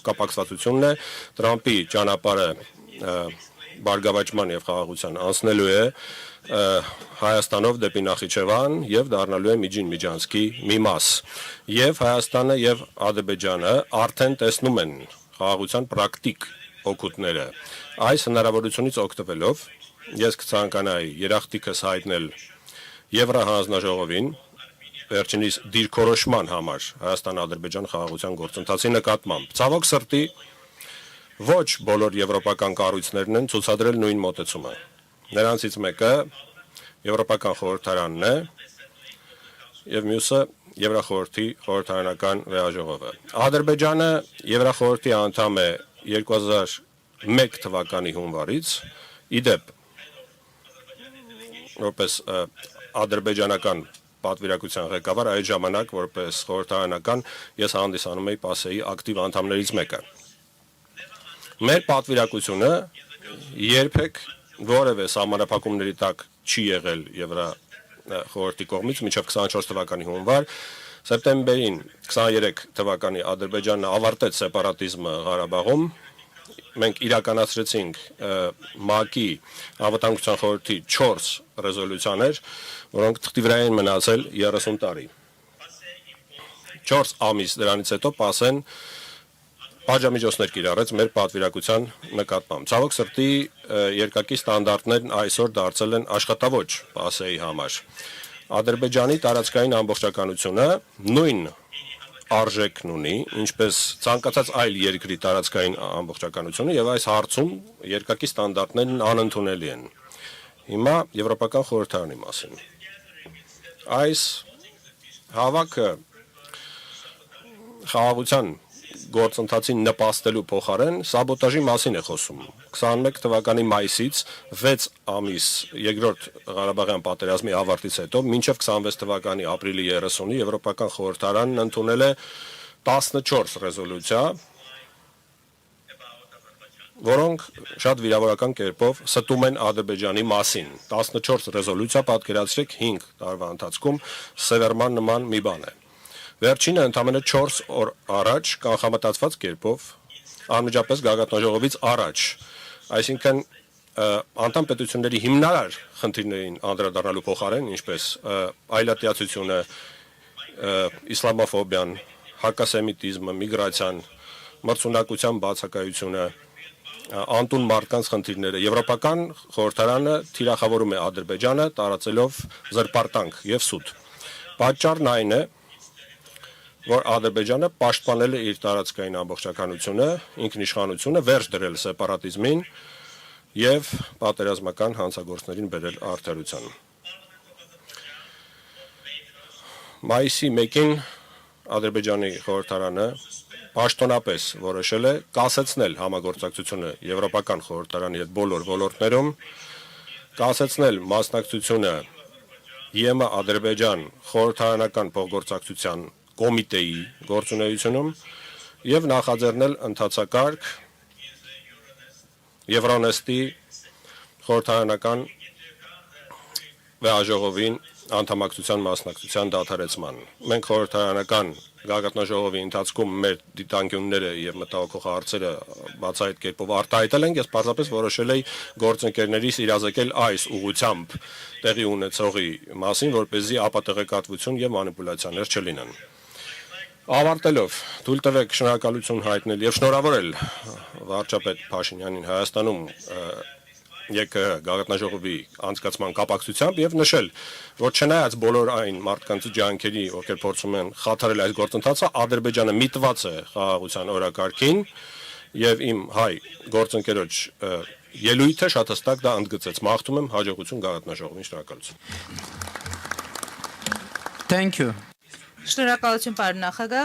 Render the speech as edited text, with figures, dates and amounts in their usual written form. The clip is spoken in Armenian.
Կապակցվածությունն է Տրամպի ճանապարհը բարգավաճման եւ խաղաղության անցնելու է Հայաստանով դեպի Նախիջևան եւ դառնալու է Միջին Միջանցքի մի մաս։ Եվ Հայաստանը եւ Ադրբեջանը արդեն տեսնում են խաղաղության պրակտիկ օգուտները։ Այս հնարավորությունից օգտվելով ես կցանկանայի երախտիկս հայտնել Եվրահանձնաժողովին վերջինիս դիրքորոշման համար Հայաստան-Ադրբեջան խաղաղության գործընթացի նկատմամբ։ Ցավոք սրտի ոչ բոլոր եվրոպական կառույցներն են ցուցադրել նույն մոտեցումը։ Նրանցից մեկը Եվրոպական խորհրդարանն է եւ մյուսը Եվրախորհրդի խորհրդարանական վեհաժողովը։ Ադրբեջանը Եվրախորհրդի անդամ է 2001 թվականի հունվարից, իդեպ որպես ադրբեջանական պատվիրակության ղեկավար այդ ժամանակ որպես խորհրդարանական ես հանդիսանում էի ՊԱՍԵ-ի ակտիվ անդամներից մեկը։ Մեր պատվիրակությունը երբեք որևէ սահմանափակումների տակ չի եղել Եվրախորհրդի կողմից մինչև 24 թվականի հունվար, սեպտեմբերին 23 թվականի Ադրբեջանը ավարտեց սեպարատիզմը Ղարաբաղում, մենք իրականացրեցինք ՄԱԿ-ի Անվտանգության խորհրդի 4 ռեզոլյուցիաներ, որոնք թղթի վրա են մնացել 30 տարի։ 4 ամիս դրանից հետո ՊԱՍԵ-ն պատժամիջոցներ կիրառեց մեր պատվիրակության նկատմամբ։ Ցավոք սրտի երկակի ստանդարտներն այսօր դարձել են աշխատավոճ ՊԱՍԵ-ի համար։ Ադրբեջանի տարածքային ամբողջականությունը նույն արժեքն ունի, ինչպես ցանկացած այլ երկրի տարածքային ամբողջականությունը եւ այս հարցում երկակի ստանդարտներն անընդունելի են։ Հիմա Եվրոպական խորհրդարանի մասին։ Այս հավաքը խաղաղության գործընթացին նպաստելու փոխարեն սաբոտաժի մասին է խոսում։ 21 թվականի մայիսից 6 ամիս երկրորդ Ղարաբաղյան պատերազմի ավարտից հետո մինչև 26 թվականի ապրիլի 30-ի Եվրոպական խորհրդարանն ընդունել է 14 ռեզոլյուցիա, որոնք շատ վիրավորական կերպով ստում են Ադրբեջանի մասին։ 14 ռեզոլյուցիա պատկերացրեք 5 տարվա ընթացքում սևեռման նման մի բան է։ Վերջինը ընդամենը 4 օր առաջ կանխամտածված կերպով անմիջապես գագաթնաժողովից առաջ, այսինքն անդամ պետությունների հիմնարար խնդիրներին անդրադառնալու փոխարեն, ինչպես այլատիացությունը, իսլամոֆոբիան, հակասեմիտիզմը, միգրացիան, մրցունակության բացակայությունը, անտուն մարդկանց խնդիրները, Եվրոպական խորհրդարանը թիրախավորում է Ադրբեջանը, տարածելով զրպարտանք եւ սուտ։ Պատճառն այն է, որ Ադրբեջանը պաշտպանել է իր տարածքային ամբողջականությունը, ինքնիշխանությունը, վերջ դրել սեպարատիզմին եւ պատերազմական հանցագործներին բերել արդարության։ Մայիսի 1-ին Ադրբեջանի խորհրդարանը պաշտոնապես որոշել է կասեցնել համագործակցությունը Եվրոպական խորհրդարանի հետ բոլոր ոլորտներում, կասեցնել մասնակցությունը ԵՄ Ադրբեջան խորհրդարանական փոխգործակցության կոմիտեի գործունեությունում եւ նախաձեռնել ընթացակարգ Եվրոնեստի խորհրդարանական վեհաժողովին անդամակցության մասնակցության դադարեցման։ Մենք խորհրդարանական գագաթնաժողովի ընթացքում մեր դիտանկյունները եւ մտահոգող հարցերը բացահայտ կերպով արտահայտել ենք, ես պարզապես որոշել էի գործընկերներիս իրազեկել այս ուղղությամբ տեղի ունեցողի մասին, որպեսզի ապատեղեկատվություն եւ մանիպուլյացիաներ չլինեն։ Ավարտելով, թույլ տվեք շնորհակալություն հայտնել եւ շնորհավորել վարչապետ Փաշինյանին Հայաստանում ԵԿՀ գագաթնաժողովի անցկացման կապակցությամբ եւ նշել, որ չնայած բոլոր այն մարդկանց ջանքերի, ովքեր փորձում են խաթարել այս գործընթացը, Ադրբեջանը միտված է խաղաղության օրակարգին եւ իմ հայ գործընկերոջ ելույթը շատ հստակ դա ընդգծեց։ Մաղթում եմ հաջողություն գագաթնաժողովին, շնորհակալություն։ Thank you. Շնորհակալություն, պարոն նախագահ։